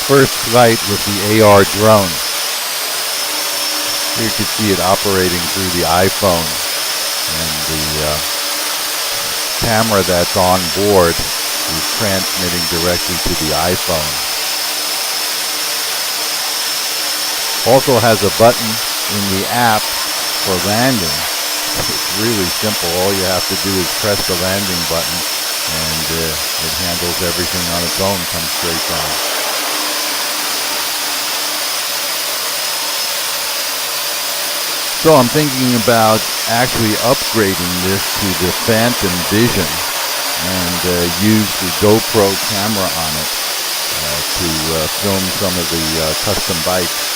first flight with the AR drone. Here you can see it operating through the iPhone, and the camera that's on board is transmitting directly to the iPhone. Also has a button in the app for landing. It's really simple. All you have to do is press the landing button, and it handles everything on its own, comes straight down. So I'm thinking about actually upgrading this to the Phantom Vision and use the GoPro camera on it to film some of the custom bikes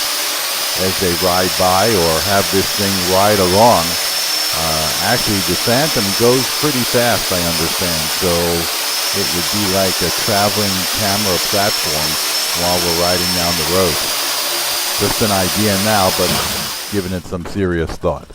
as they ride by, or have this thing ride along. Actually, the Phantom goes pretty fast, I understand, so it would be like a traveling camera platform while we're riding down the road. Just an idea now, but giving it some serious thought.